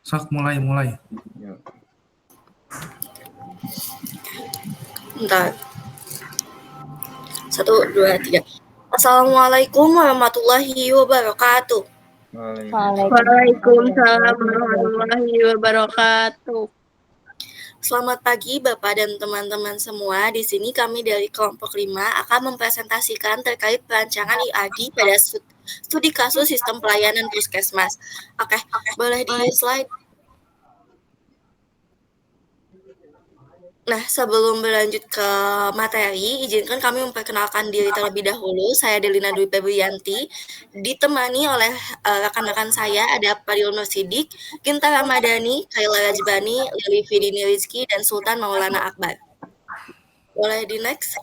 Sok mulai. Ya. Bentar. 1, 2, 3. Assalamualaikum warahmatullahi wabarakatuh. Waalaikumsalam warahmatullahi wabarakatuh. Selamat pagi Bapak dan teman-teman semua. Di sini kami dari kelompok 5 akan mempresentasikan terkait perancangan IAD pada studi kasus sistem pelayanan puskesmas. Oke, boleh di slide. Nah, sebelum berlanjut ke materi, izinkan kami memperkenalkan diri terlebih dahulu. Saya Delina Dwi Febrianti, ditemani oleh rekan-rekan saya ada Fadil Nur Sidik, Ginta Ramadhani, Khaila Rajbani, Lili Fidini Rizky, dan Sultan Maulana Akbar. Boleh di next?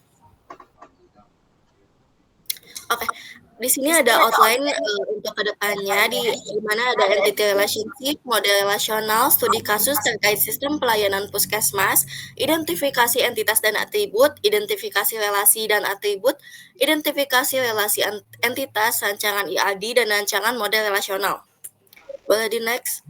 Oke. Di sini ada outline untuk kedepannya, di mana ada entity relationship, model relasional, studi kasus terkait sistem pelayanan puskesmas, identifikasi entitas dan atribut, identifikasi relasi dan atribut, identifikasi relasi entitas, rancangan IAD, dan rancangan model relasional. Boleh di next?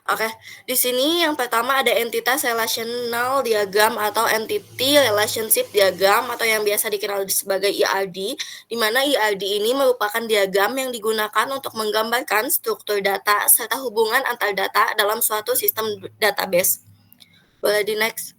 Oke, di sini yang pertama ada entitas relational diagram atau entity relationship diagram atau yang biasa dikenal sebagai IRD, di mana IRD ini merupakan diagram yang digunakan untuk menggambarkan struktur data serta hubungan antar data dalam suatu sistem database. Boleh di next?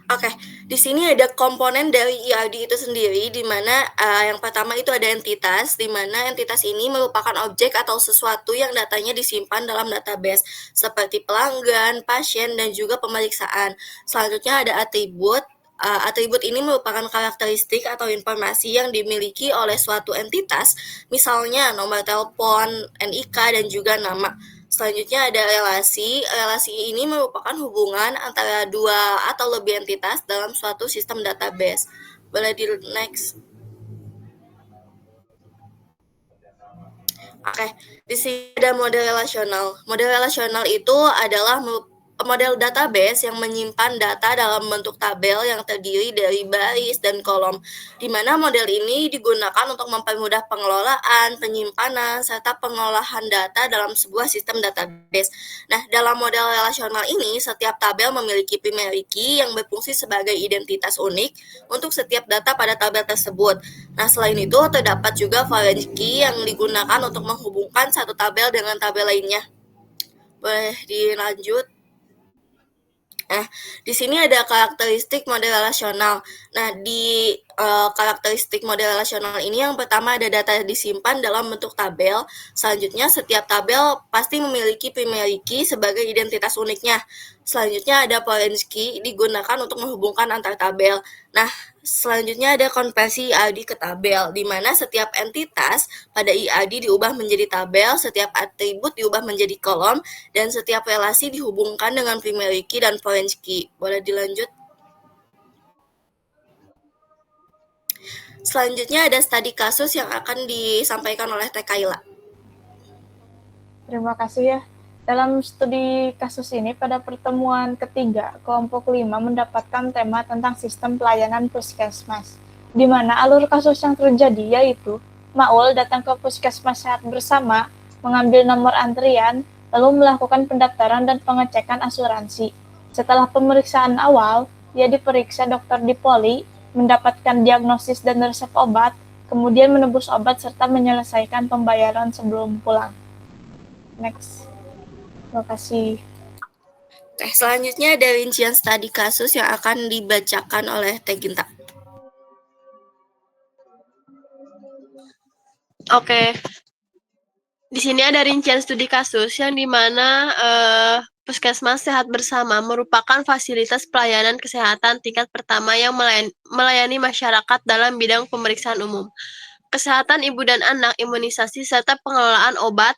Oke, di sini ada komponen dari IRD itu sendiri, di mana yang pertama itu ada entitas, di mana entitas ini merupakan objek atau sesuatu yang datanya disimpan dalam database, seperti pelanggan, pasien, dan juga pemeriksaan. Selanjutnya ada atribut. Atribut ini merupakan karakteristik atau informasi yang dimiliki oleh suatu entitas, misalnya nomor telepon, NIK, dan juga nama. Selanjutnya ada relasi. Relasi ini merupakan hubungan antara dua atau lebih entitas dalam suatu sistem database. Boleh di next. Oke, di sini ada model relasional. Model relasional itu adalah model database yang menyimpan data dalam bentuk tabel yang terdiri dari baris dan kolom, di mana model ini digunakan untuk mempermudah pengelolaan, penyimpanan, serta pengolahan data dalam sebuah sistem database. Nah, dalam model relasional ini, setiap tabel memiliki primary key yang berfungsi sebagai identitas unik untuk setiap data pada tabel tersebut. Nah, selain itu, terdapat juga foreign key yang digunakan untuk menghubungkan satu tabel dengan tabel lainnya. Boleh dilanjut? Nah, di sini ada karakteristik model relasional. Nah, di karakteristik model relasional ini yang pertama ada data disimpan dalam bentuk tabel. Selanjutnya, setiap tabel pasti memiliki primary key sebagai identitas uniknya. Selanjutnya ada foreign key digunakan untuk menghubungkan antar tabel. Nah, selanjutnya ada konversi IAD ke tabel, di mana setiap entitas pada IAD diubah menjadi tabel, setiap atribut diubah menjadi kolom, dan setiap relasi dihubungkan dengan primary key dan foreign key. Boleh dilanjut? Selanjutnya ada studi kasus yang akan disampaikan oleh Teh Khaila. Terima kasih ya. Dalam studi kasus ini, pada pertemuan ketiga, kelompok 5 mendapatkan tema tentang sistem pelayanan puskesmas, di mana alur kasus yang terjadi yaitu Maul datang ke puskesmas sehat bersama, mengambil nomor antrian, lalu melakukan pendaftaran dan pengecekan asuransi. Setelah pemeriksaan awal, ia diperiksa dokter di poli, mendapatkan diagnosis dan resep obat, kemudian menebus obat serta menyelesaikan pembayaran sebelum pulang. Next. Terima kasih. Selanjutnya ada rincian studi kasus yang akan dibacakan oleh Teh Ginta. Oke. Di sini ada rincian studi kasus yang dimana Puskesmas Sehat Bersama merupakan fasilitas pelayanan kesehatan tingkat pertama yang melayani masyarakat dalam bidang pemeriksaan umum, kesehatan ibu dan anak, imunisasi, serta pengelolaan obat,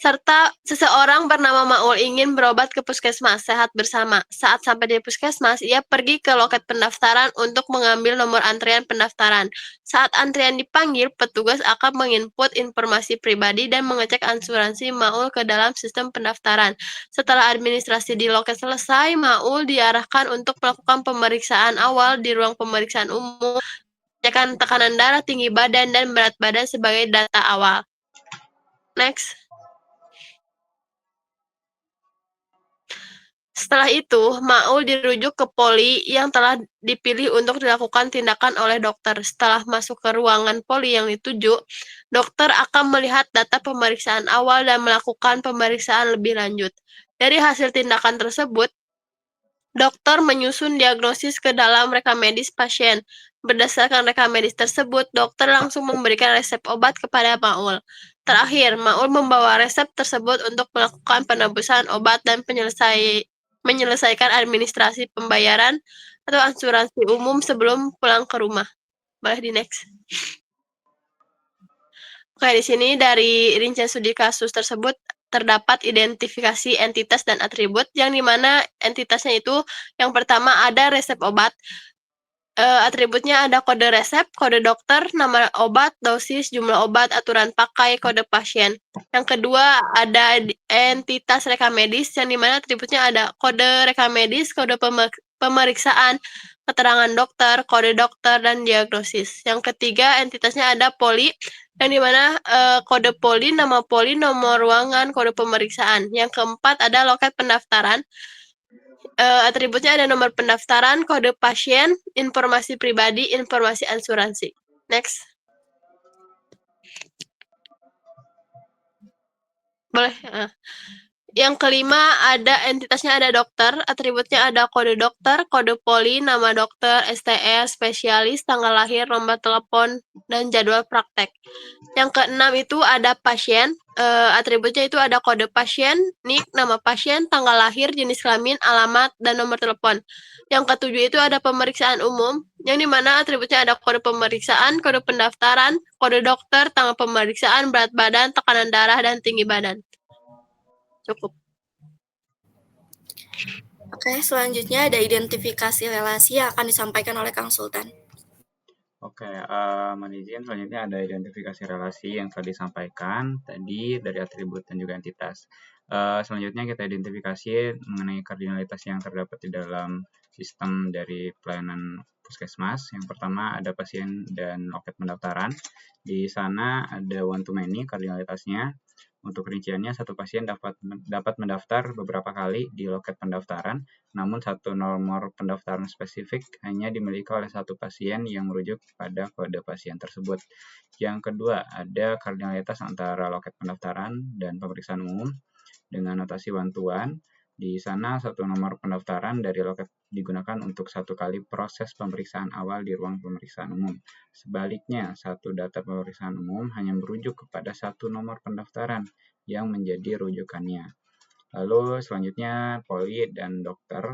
serta seseorang bernama Maul ingin berobat ke Puskesmas Sehat Bersama. Saat sampai di Puskesmas, ia pergi ke loket pendaftaran untuk mengambil nomor antrian pendaftaran. Saat antrian dipanggil, petugas akan menginput informasi pribadi dan mengecek asuransi Maul ke dalam sistem pendaftaran. Setelah administrasi di loket selesai, Maul diarahkan untuk melakukan pemeriksaan awal di ruang pemeriksaan umum pengecekan tekanan darah, tinggi badan, dan berat badan sebagai data awal. Next. Setelah itu, Maul dirujuk ke poli yang telah dipilih untuk dilakukan tindakan oleh dokter. Setelah masuk ke ruangan poli yang dituju, dokter akan melihat data pemeriksaan awal dan melakukan pemeriksaan lebih lanjut. Dari hasil tindakan tersebut, dokter menyusun diagnosis ke dalam rekam medis pasien. Berdasarkan rekam medis tersebut, dokter langsung memberikan resep obat kepada Maul. Terakhir, Maul membawa resep tersebut untuk melakukan penebusan obat dan menyelesaikan administrasi pembayaran atau asuransi umum sebelum pulang ke rumah. Boleh di next. Oke, di sini dari rincian studi kasus tersebut terdapat identifikasi entitas dan atribut yang dimana entitasnya itu yang pertama ada resep obat. Atributnya ada kode resep, kode dokter, nama obat, dosis, jumlah obat, aturan pakai, kode pasien. Yang kedua ada entitas rekam medis yang dimana atributnya ada kode rekam medis, kode pemeriksaan, keterangan dokter, kode dokter, dan diagnosis. Yang ketiga entitasnya ada poli yang dimana kode poli, nama poli, nomor ruangan, kode pemeriksaan. Yang keempat ada loket pendaftaran. Atributnya ada nomor pendaftaran, kode pasien, informasi pribadi, informasi asuransi. Next. Boleh. Yang kelima ada entitasnya ada dokter, atributnya ada kode dokter, kode poli, nama dokter, STR, spesialis, tanggal lahir, nomor telepon, dan jadwal praktek. Yang keenam itu ada pasien, atributnya itu ada kode pasien, nik, nama pasien, tanggal lahir, jenis kelamin, alamat, dan nomor telepon. Yang ketujuh itu ada pemeriksaan umum, yang dimana atributnya ada kode pemeriksaan, kode pendaftaran, kode dokter, tanggal pemeriksaan, berat badan, tekanan darah, dan tinggi badan. Cukup. Oke, selanjutnya ada identifikasi relasi yang akan disampaikan oleh Kang Sultan. Oke, mohon izin selanjutnya ada identifikasi relasi yang telah disampaikan tadi dari atribut dan juga entitas. Selanjutnya kita identifikasi mengenai kardinalitas yang terdapat di dalam sistem dari pelayanan puskesmas. Yang pertama ada pasien dan loket pendaftaran. Di sana ada one to many kardinalitasnya. Untuk rinciannya, satu pasien dapat mendaftar beberapa kali di loket pendaftaran, namun satu nomor pendaftaran spesifik hanya dimiliki oleh satu pasien yang merujuk pada kode pasien tersebut. Yang kedua, ada kardinalitas antara loket pendaftaran dan pemeriksaan umum dengan notasi one to one. Di sana, satu nomor pendaftaran dari loket digunakan untuk satu kali proses pemeriksaan awal di ruang pemeriksaan umum. Sebaliknya, satu data pemeriksaan umum hanya merujuk kepada satu nomor pendaftaran yang menjadi rujukannya. Lalu selanjutnya, poli dan dokter.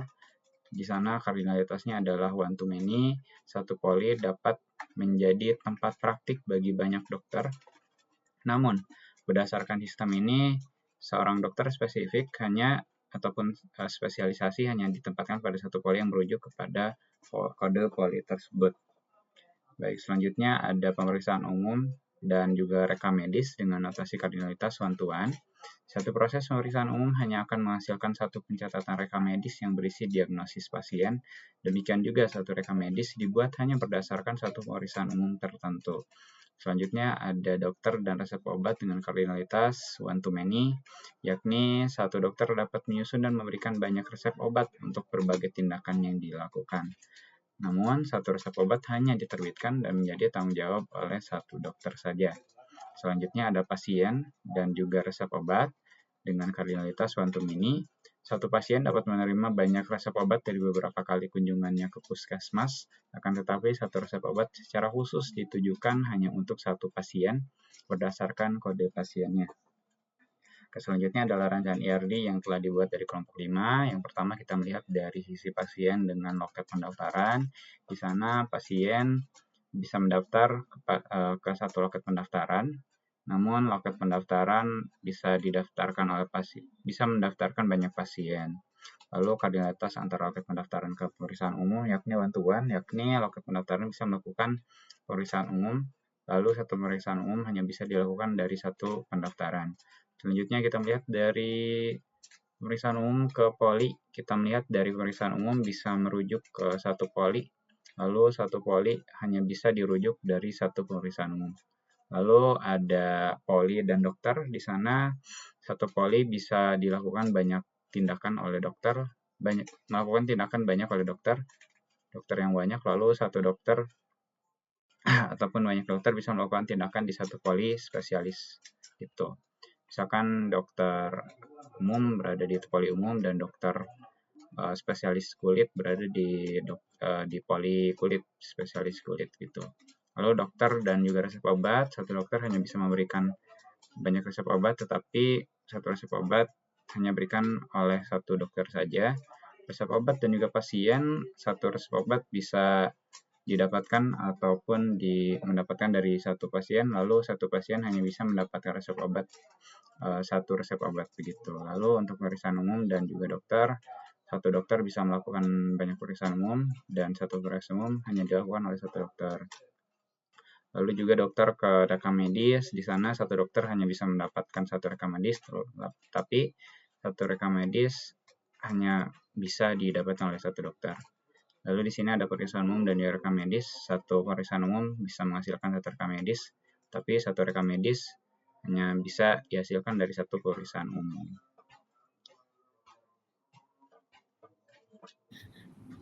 Di sana kardinalitasnya adalah one to many. Satu poli dapat menjadi tempat praktik bagi banyak dokter. Namun, berdasarkan sistem ini, seorang dokter spesifik ataupun spesialisasi hanya ditempatkan pada satu poli yang merujuk kepada kode poli tersebut. Baik, selanjutnya ada pemeriksaan umum dan juga rekam medis dengan notasi kardinalitas one to one. Satu proses pemeriksaan umum hanya akan menghasilkan satu pencatatan rekam medis yang berisi diagnosis pasien. Demikian juga satu rekam medis dibuat hanya berdasarkan satu pemeriksaan umum tertentu. Selanjutnya ada dokter dan resep obat dengan kardinalitas one to many, yakni satu dokter dapat menyusun dan memberikan banyak resep obat untuk berbagai tindakan yang dilakukan. Namun, satu resep obat hanya diterbitkan dan menjadi tanggung jawab oleh satu dokter saja. Selanjutnya ada pasien dan juga resep obat dengan kardinalitas one to many. Satu pasien dapat menerima banyak resep obat dari beberapa kali kunjungannya ke puskesmas, akan tetapi satu resep obat secara khusus ditujukan hanya untuk satu pasien berdasarkan kode pasiennya. Selanjutnya adalah rangkaian IRD yang telah dibuat dari kelompok 5. Yang pertama kita melihat dari sisi pasien dengan loket pendaftaran. Di sana pasien bisa mendaftar ke satu loket pendaftaran. Namun loket pendaftaran bisa mendaftarkan banyak pasien. Lalu kardinalitas antara loket pendaftaran ke pemeriksaan umum yakni one to one, yakni loket pendaftaran bisa melakukan pemeriksaan umum, lalu satu pemeriksaan umum hanya bisa dilakukan dari satu pendaftaran. Selanjutnya kita melihat dari pemeriksaan umum ke poli, kita melihat dari pemeriksaan umum bisa merujuk ke satu poli Lalu satu poli hanya bisa dirujuk dari satu pemeriksaan umum. Lalu ada poli dan dokter. Di sana satu poli bisa dilakukan banyak tindakan oleh dokter, melakukan tindakan banyak oleh dokter yang banyak. Lalu satu dokter ataupun banyak dokter bisa melakukan tindakan di satu poli spesialis gitu. Misalkan dokter umum berada di poli umum dan dokter spesialis kulit berada di poli kulit, spesialis kulit gitu. Lalu dokter dan juga resep obat, satu dokter hanya bisa memberikan banyak resep obat, tetapi satu resep obat hanya berikan oleh satu dokter saja. Resep obat dan juga pasien, satu resep obat bisa didapatkan ataupun mendapatkan dari satu pasien, lalu satu pasien hanya bisa mendapatkan resep obat, satu resep obat begitu. Lalu untuk pemeriksaan umum dan juga dokter, satu dokter bisa melakukan banyak pemeriksaan umum dan satu pemeriksaan umum hanya dilakukan oleh satu dokter. Lalu juga dokter ke rekam medis, di sana satu dokter hanya bisa mendapatkan satu rekam medis, tapi satu rekam medis hanya bisa didapatkan oleh satu dokter. Lalu di sini ada pemeriksaan umum dan juga rekam medis. Satu pemeriksaan umum bisa menghasilkan satu rekam medis, tapi satu rekam medis hanya bisa dihasilkan dari satu pemeriksaan umum.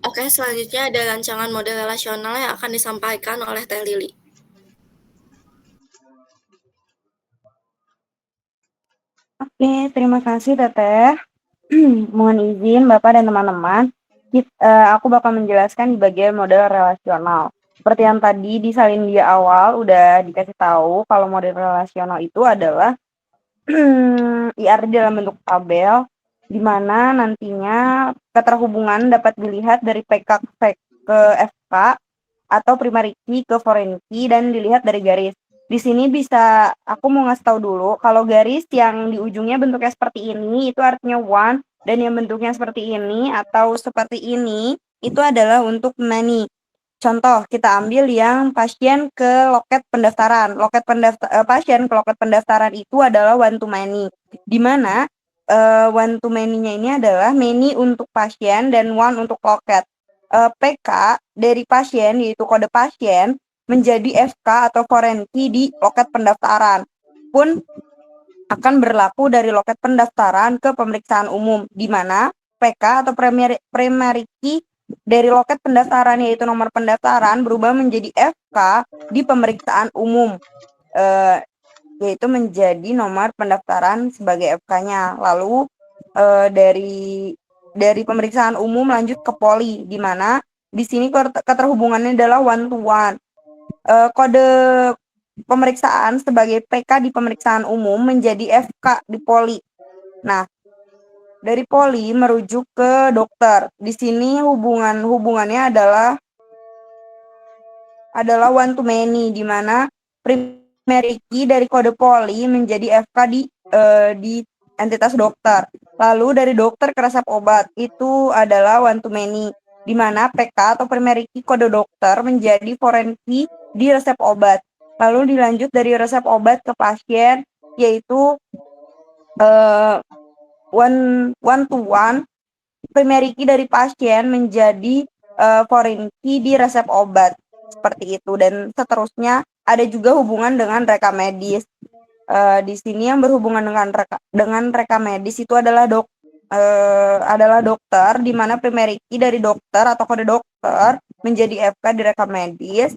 Oke, selanjutnya ada rancangan model relasional yang akan disampaikan oleh Teh Lili. Oke, terima kasih Teteh. Mohon izin Bapak dan teman-teman, aku bakal menjelaskan di bagian model relasional. Seperti yang tadi di salin dia awal udah dikasih tahu kalau model relasional itu adalah IR dalam bentuk tabel, di mana nantinya keterhubungan dapat dilihat dari PK ke FK atau primary key ke foreign key dan dilihat dari garis. Di sini bisa aku mau ngasih tahu dulu kalau garis yang di ujungnya bentuknya seperti ini itu artinya one, dan yang bentuknya seperti ini atau seperti ini itu adalah untuk many. Contoh, kita ambil yang pasien ke loket pendaftaran. Pasien ke loket pendaftaran itu adalah one to many, di mana one to many-nya ini adalah many untuk pasien dan one untuk loket. PK dari pasien yaitu kode pasien menjadi FK atau foreign key di loket pendaftaran pun akan berlaku dari loket pendaftaran ke pemeriksaan umum, di mana PK atau primary key dari loket pendaftaran yaitu nomor pendaftaran berubah menjadi FK di pemeriksaan umum, yaitu menjadi nomor pendaftaran sebagai FK-nya. Lalu dari pemeriksaan umum lanjut ke poli, di mana di sini keterhubungannya adalah one to one. Kode pemeriksaan sebagai PK di pemeriksaan umum menjadi FK di poli. Nah, dari poli merujuk ke dokter. Di sini hubungannya adalah one to many, di mana primary key dari kode poli menjadi FK di entitas dokter. Lalu dari dokter ke resep obat itu adalah one to many, di mana PK atau primary key kode dokter menjadi foreign key di resep obat. Lalu dilanjut dari resep obat ke pasien, yaitu one to one, primary key dari pasien menjadi foreign key di resep obat. Seperti itu, dan seterusnya. Ada juga hubungan dengan rekam medis. Di sini yang berhubungan dengan rekam medis itu adalah dokter, di mana primary key dari dokter atau kode dokter menjadi FK di rekam medis,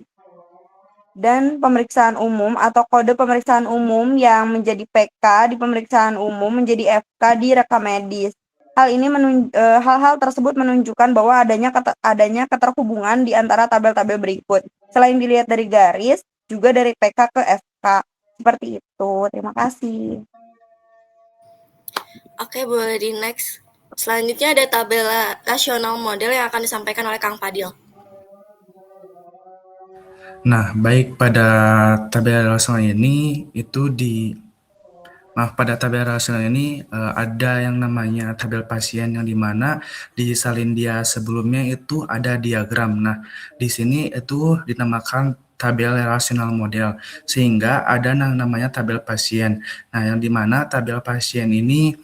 dan pemeriksaan umum atau kode pemeriksaan umum yang menjadi PK di pemeriksaan umum menjadi FK di rekam medis. Hal-hal tersebut menunjukkan bahwa adanya keterhubungan di antara tabel-tabel berikut. Selain dilihat dari garis, juga dari PK ke FK. Seperti itu. Terima kasih. Oke, boleh di next. Selanjutnya ada tabel rasional model yang akan disampaikan oleh Kang Fadil. Nah, baik, pada tabel relasional ini pada tabel relasional ini ada yang namanya tabel pasien, yang dimana di salin dia sebelumnya itu ada diagram. Nah, di sini itu dinamakan tabel relasional model, sehingga ada yang namanya tabel pasien. Nah, yang dimana tabel pasien ini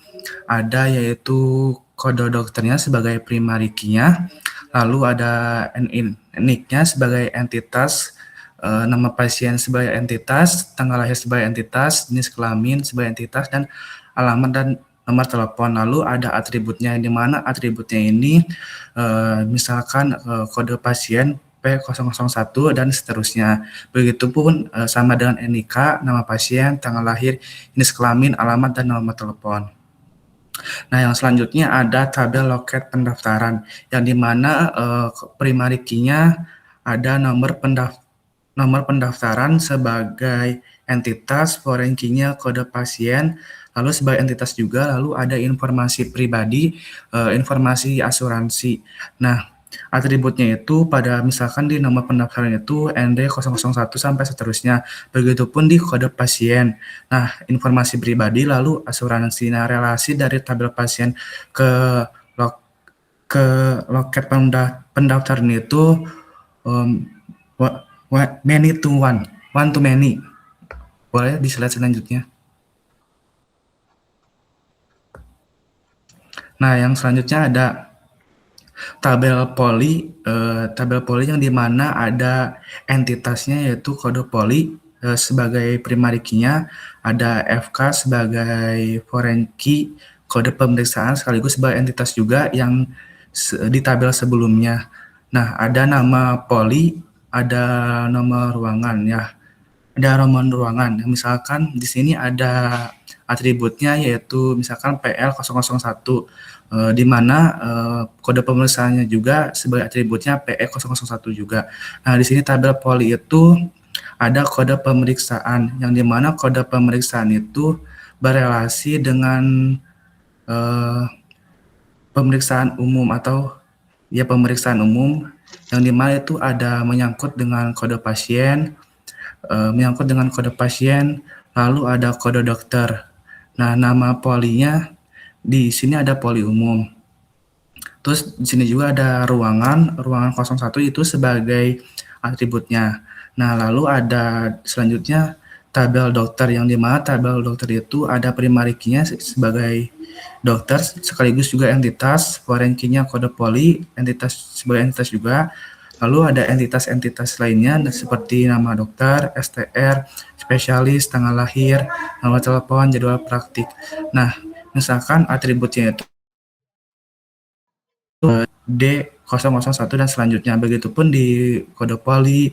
ada yaitu kode dokternya sebagai primary key-nya, lalu ada NIK-nya sebagai entitas, nama pasien sebagai entitas, tanggal lahir sebagai entitas, jenis kelamin sebagai entitas, dan alamat dan nomor telepon. Lalu ada atributnya, di mana atributnya ini misalkan kode pasien P001 dan seterusnya. Begitupun sama dengan NIK, nama pasien, tanggal lahir, jenis kelamin, alamat, dan nomor telepon. Nah, yang selanjutnya ada tabel loket pendaftaran, yang dimana primary key-nya ada nomor pendaftaran sebagai entitas, foreign key-nya kode pasien, lalu sebagai entitas juga, lalu ada informasi pribadi, informasi asuransi. Nah, atributnya itu pada misalkan di nomor pendaftaran itu ND001 sampai seterusnya, begitupun di kode pasien. Nah, informasi pribadi lalu asuransi. Nah, relasi dari tabel pasien ke loket pendaftaran itu many to one to many. Boleh di slide selanjutnya. Nah, yang selanjutnya ada tabel poli yang dimana ada entitasnya yaitu kode poli sebagai primary key-nya, ada FK sebagai foreign key, kode pemeriksaan sekaligus sebagai entitas juga yang di tabel sebelumnya. Nah, ada nama poli, ada nomor ruangan ya. Ada nomor ruangan. Misalkan di sini ada atributnya yaitu misalkan PL001 di mana kode pemeriksaannya juga sebagai atributnya PE001 juga. Nah, di sini tabel poli itu ada kode pemeriksaan yang dimana kode pemeriksaan itu berelasi dengan pemeriksaan umum atau ya pemeriksaan umum yang dimana itu ada menyangkut dengan kode pasien, lalu ada kode dokter. Nah, nama polinya di sini ada poli umum. Terus di sini juga ada ruangan 01 itu sebagai atributnya. Nah, lalu ada selanjutnya tabel dokter yang dimana tabel dokter itu ada primary key-nya sebagai dokter sekaligus juga entitas, foreign key-nya kode poli, entitas sebagai entitas juga. Lalu ada entitas-entitas lainnya seperti nama dokter, STR, spesialis, tanggal lahir, nomor telepon, jadwal praktik. Nah, misalkan atributnya itu D001 dan selanjutnya. Begitupun di kode poli,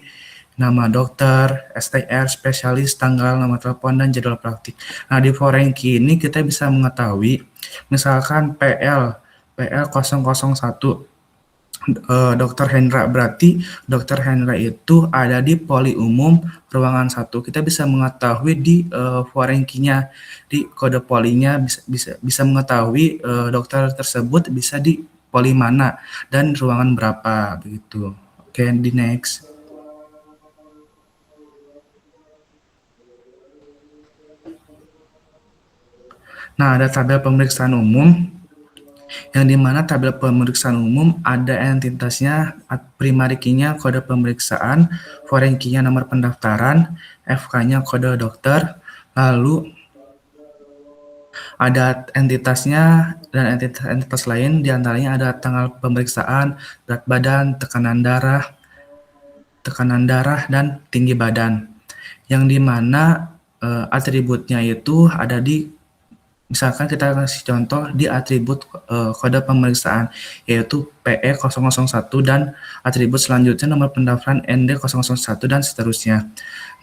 nama dokter, STR, spesialis, tanggal, nomor telepon, dan jadwal praktik. Nah, di foreign key ini kita bisa mengetahui, misalkan PL001, Dr. Hendra, berarti Dr. Hendra itu ada di poli umum ruangan 1. Kita bisa mengetahui di foreign key-nya, di kode polinya bisa mengetahui dokter tersebut bisa di poli mana dan ruangan berapa begitu. Oke, di next. Nah, ada tabel pemeriksaan umum yang dimana tabel pemeriksaan umum ada entitasnya, primary key-nya kode pemeriksaan, foreign key-nya nomor pendaftaran, FK-nya kode dokter, lalu ada entitasnya dan entitas lain, diantaranya ada tanggal pemeriksaan, berat badan, tekanan darah, dan tinggi badan. Yang dimana atributnya itu ada di, misalkan kita kasih contoh di atribut kode pemeriksaan yaitu PE001 dan atribut selanjutnya nomor pendaftaran ND001 dan seterusnya.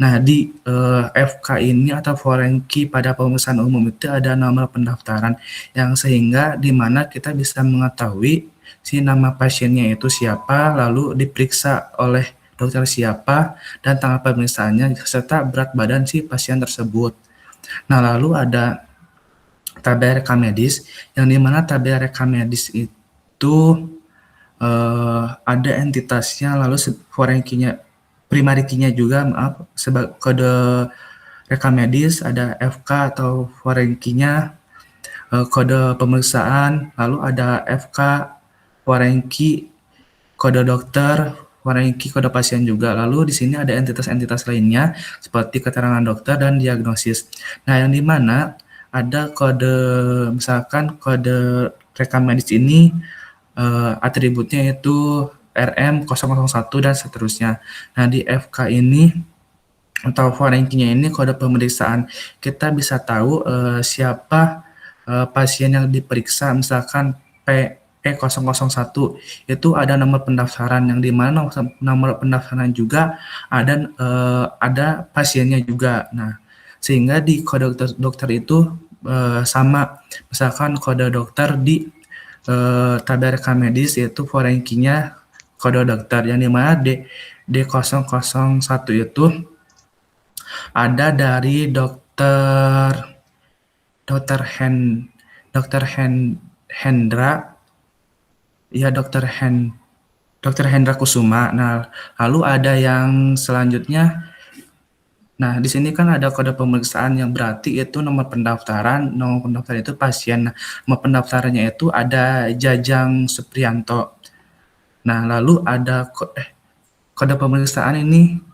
Nah, di FK ini atau foreign key pada pemeriksaan umum itu ada nomor pendaftaran yang sehingga di mana kita bisa mengetahui si nama pasiennya itu siapa, lalu diperiksa oleh dokter siapa, dan tanggal pemeriksaannya serta berat badan si pasien tersebut. Nah, lalu ada tabel rekam medis yang dimana tabel rekam medis itu ada entitasnya, lalu foreign key-nya, primary key-nya juga sebagai kode rekam medis, ada FK atau foreign key-nya, kode pemeriksaan, lalu ada FK, foreign key, kode dokter, foreign key, kode pasien juga. Lalu di sini ada entitas-entitas lainnya seperti keterangan dokter dan diagnosis. Nah, yang dimana ada kode, misalkan kode rekam medis ini atributnya itu RM001 dan seterusnya. Nah, di FK ini atau forensinya ini kode pemeriksaan kita bisa tahu siapa pasien yang diperiksa, misalkan P001 itu ada nomor pendaftaran yang di mana nomor pendaftaran juga ada pasiennya juga. Nah, sehingga di kode dokter itu sama, misalkan kode dokter di tabel rekam medis yaitu forensinya kode dokter yang di mana D001 itu ada dari dokter Hendra, ya dokter Hendra Kusuma. Nah, lalu ada yang selanjutnya. Nah, di sini kan ada kode pemeriksaan yang berarti itu nomor pendaftaran. Nomor pendaftaran itu pasien. Nah, nomor pendaftarannya itu ada Jajang Suprianto. Nah, lalu ada kode pemeriksaan ini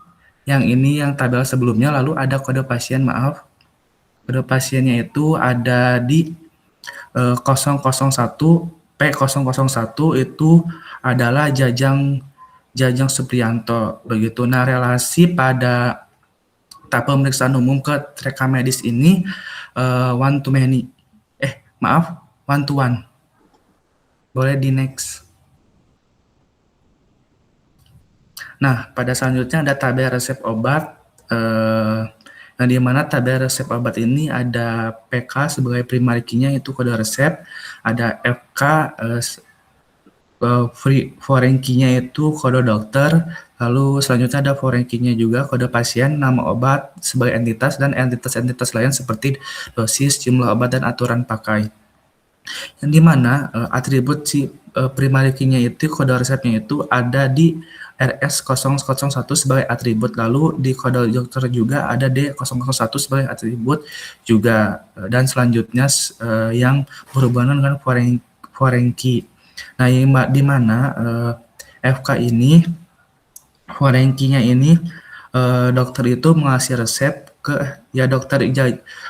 yang tabel sebelumnya, lalu ada kode pasien, maaf. Kode pasiennya itu ada di 001, P001 itu adalah Jajang Suprianto, begitu. Nah, relasi pada tahap pemeriksaan umum ke rekam medis ini one to many. One to one. Boleh di next. Nah, pada selanjutnya ada tabel resep obat. Yang di mana tabel resep obat ini ada PK sebagai primary key-nya itu kode resep, ada FK foreign key-nya itu kode dokter, lalu selanjutnya ada foreign key-nya juga kode pasien, nama obat sebagai entitas, dan entitas-entitas lain seperti dosis, jumlah obat, dan aturan pakai. Yang di mana atribut si primary key-nya itu kode resepnya itu ada di RS001 sebagai atribut, lalu di kode dokter juga ada D001 sebagai atribut juga, dan selanjutnya yang berhubungan dengan foreign key. Nah, di mana FK ini foreign key-nya ini dokter itu mengasih resep ke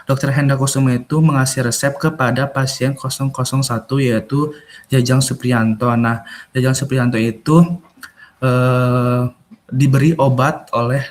dokter Hendra Kusuma itu mengasih resep kepada pasien 001 yaitu Jajang Suprianto. Nah, Jajang Suprianto itu diberi obat oleh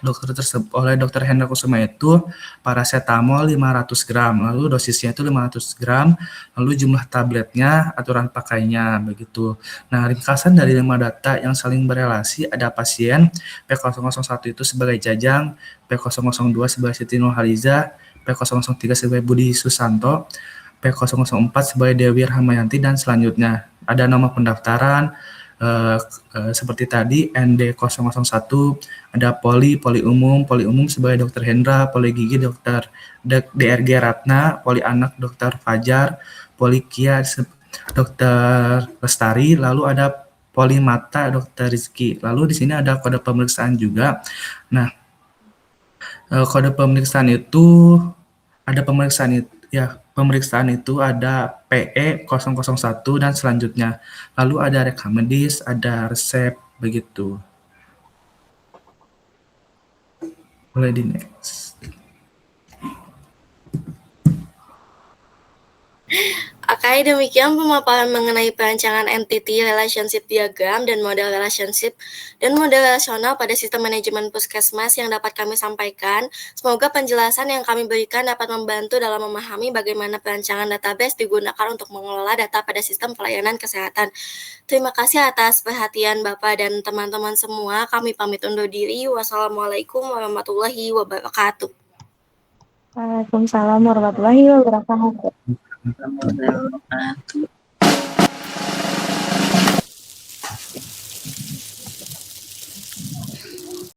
dokter Hendra Kusuma itu paracetamol 500 gram, lalu dosisnya itu 500 gram, lalu jumlah tabletnya, aturan pakainya, begitu. Nah, ringkasan dari 5 data yang saling berelasi ada pasien P001 itu sebagai Jajang, P002 sebagai Siti Nurhaliza, P003 sebagai Budi Susanto, P004 sebagai Dewi Rahmayanti, dan selanjutnya ada nomor pendaftaran seperti tadi ND001, ada poli umum sebagai Dokter Hendra, poli gigi Dokter DRG Ratna, poli anak Dokter Fajar, poli Kia Dokter Lestari, lalu ada poli mata Dokter Rizky. Lalu di sini ada kode pemeriksaan juga. Nah, kode pemeriksaan itu ada pemeriksaan itu ada PE001 dan selanjutnya. Lalu ada rekam medis, ada resep, begitu. Boleh di next. Oke, demikian pemaparan mengenai perancangan entity relationship diagram dan model relationship dan model relasional pada sistem manajemen puskesmas yang dapat kami sampaikan. Semoga penjelasan yang kami berikan dapat membantu dalam memahami bagaimana perancangan database digunakan untuk mengelola data pada sistem pelayanan kesehatan. Terima kasih atas perhatian Bapak dan teman-teman semua. Kami pamit undur diri. Wassalamualaikum warahmatullahi wabarakatuh. Waalaikumsalam warahmatullahi wabarakatuh. Warahmatullahi wabarakatuh.